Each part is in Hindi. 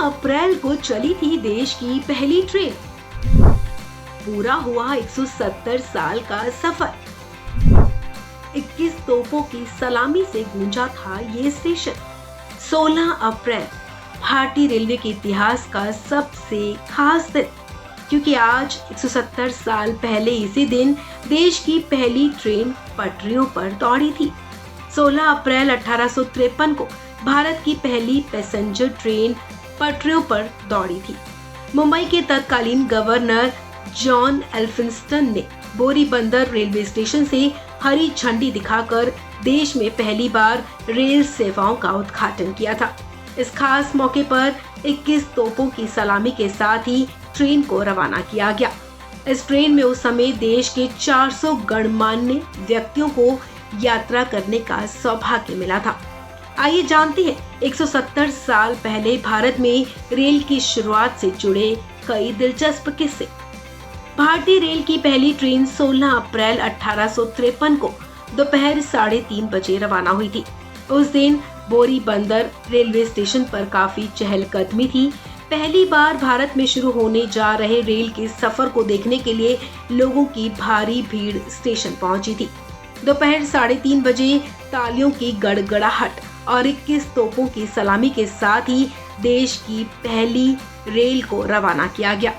अप्रैल को चली थी देश की पहली ट्रेन। पूरा हुआ 170 साल का सफर। 21 तोपों की सलामी से गूंजा था ये स्टेशन। 16 अप्रैल भारतीय रेलवे के इतिहास का सबसे खास दिन, क्योंकि आज 170 साल पहले इसी दिन देश की पहली ट्रेन पटरियों पर दौड़ी थी। 16 अप्रैल 1853 को भारत की पहली पैसेंजर ट्रेन पटरियों पर दौड़ी थी। मुंबई के तत्कालीन गवर्नर जॉन एल्फिंस्टन ने बोरीबंदर रेलवे स्टेशन से हरी झंडी दिखाकर देश में पहली बार रेल सेवाओं का उद्घाटन किया था। इस खास मौके पर 21 तोपों की सलामी के साथ ही ट्रेन को रवाना किया गया। इस ट्रेन में उस समय देश के 400 गणमान्य व्यक्तियों को यात्रा करने का सौभाग्य मिला था। आइए जानते हैं 170 साल पहले भारत में रेल की शुरुआत से जुड़े कई दिलचस्प किस्से। भारतीय रेल की पहली ट्रेन 16 अप्रैल 1853 को दोपहर 3:30 बजे रवाना हुई थी। उस दिन बोरीबंदर रेलवे स्टेशन पर काफी चहलकदमी थी। पहली बार भारत में शुरू होने जा रहे रेल के सफर को देखने के लिए लोगों की भारी भीड़ स्टेशन पहुंची थी। दोपहर 3:30 बजे तालियों की गड़गड़ाहट और 21 तोपों की सलामी के साथ ही देश की पहली रेल को रवाना किया गया।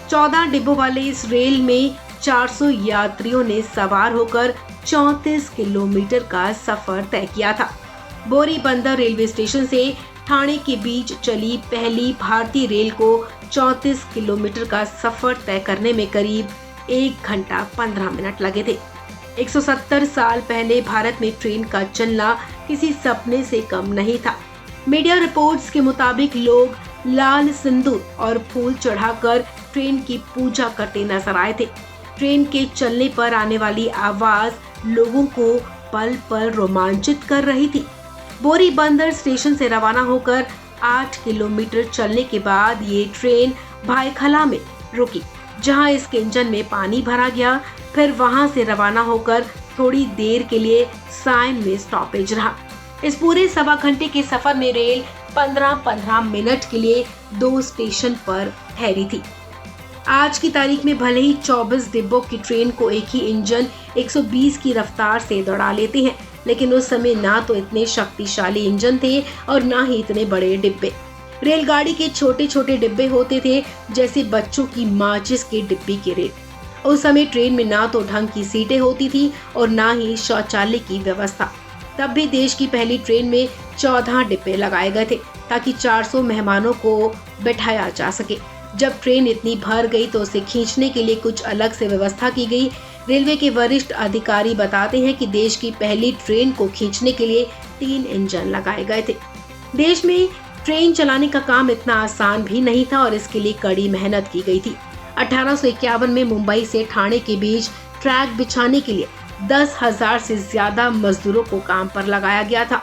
14 डिब्बों वाले इस रेल में 400 यात्रियों ने सवार होकर 34 किलोमीटर का सफर तय किया था। बोरीबंदर रेलवे स्टेशन से ठाणे के बीच चली पहली भारतीय रेल को 34 किलोमीटर का सफर तय करने में करीब 1 घंटा 15 मिनट लगे थे। 170 साल पहले भारत में ट्रेन का चलना किसी सपने से कम नहीं था। मीडिया रिपोर्ट्स के मुताबिक लोग लाल सिंदूर और फूल चढ़ाकर ट्रेन की पूजा करते नजर आए थे। ट्रेन के चलने पर आने वाली आवाज लोगों को पल पल रोमांचित कर रही थी। बोरीबंदर स्टेशन से रवाना होकर 8 किलोमीटर चलने के बाद ये ट्रेन भायखला में रुकी, जहां इसके इंजन में पानी भरा गया। फिर वहां से रवाना होकर थोड़ी देर के लिए सायन में स्टॉपेज रहा। इस पूरे सवा घंटे के सफर में रेल 15-15 मिनट के लिए 2 स्टेशन पर ठहरी थी। आज की तारीख में भले ही 24 डिब्बों की ट्रेन को एक ही इंजन 120 की रफ्तार से दौड़ा लेते हैं, लेकिन उस समय ना तो इतने शक्तिशाली इंजन थे और ना ही इतने बड़े डिब्बे। रेलगाड़ी के छोटे छोटे डिब्बे होते थे, जैसे बच्चों की माचिस के डिब्बे के रेल। उस समय ट्रेन में ना तो ढंग की सीटें होती थी और ना ही शौचालय की व्यवस्था। तब भी देश की पहली ट्रेन में 14 डिब्बे लगाए गए थे ताकि 400 मेहमानों को बैठाया जा सके। जब ट्रेन इतनी भर गई तो उसे खींचने के लिए कुछ अलग से व्यवस्था की गई। रेलवे के वरिष्ठ अधिकारी बताते हैं कि देश की पहली ट्रेन को खींचने के लिए 3 इंजन लगाए गए थे। देश में ट्रेन चलाने का काम इतना आसान भी नहीं था और इसके लिए कड़ी मेहनत की गई थी। 1851 में मुंबई से ठाणे के बीच ट्रैक बिछाने के लिए 10,000 से ज्यादा मजदूरों को काम पर लगाया गया था।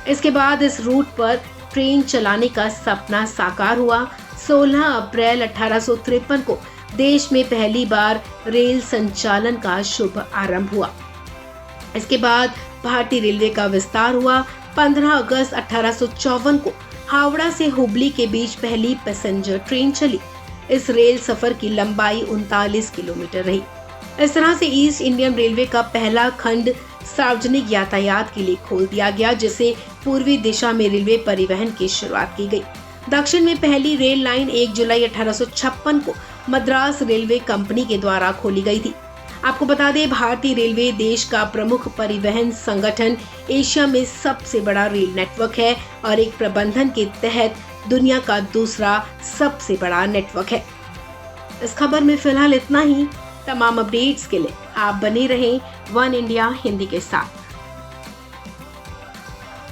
इसके बाद इस रूट पर ट्रेन चलाने का सपना साकार हुआ। 16 अप्रैल 1853 को देश में पहली बार रेल संचालन का शुभ आरंभ हुआ। इसके बाद भारतीय रेलवे का विस्तार हुआ। 15 अगस्त 1854 को हावड़ा से हुबली के बीच पहली पैसेंजर ट्रेन चली। इस रेल सफर की लंबाई 39 किलोमीटर रही। इस तरह से ईस्ट इंडियन रेलवे का पहला खंड सार्वजनिक यातायात के लिए खोल दिया गया, जिसे पूर्वी दिशा में रेलवे परिवहन की शुरुआत की गई। दक्षिण में पहली रेल लाइन 1 जुलाई 1856 को मद्रास रेलवे कंपनी के द्वारा खोली गई थी। आपको बता दें, भारतीय रेलवे देश का प्रमुख परिवहन संगठन, एशिया में सबसे बड़ा रेल नेटवर्क है और एक प्रबंधन के तहत दुनिया का दूसरा सबसे बड़ा नेटवर्क है। इस खबर में फिलहाल इतना ही। तमाम अपडेट्स के लिए आप बने रहें वन इंडिया हिंदी के साथ।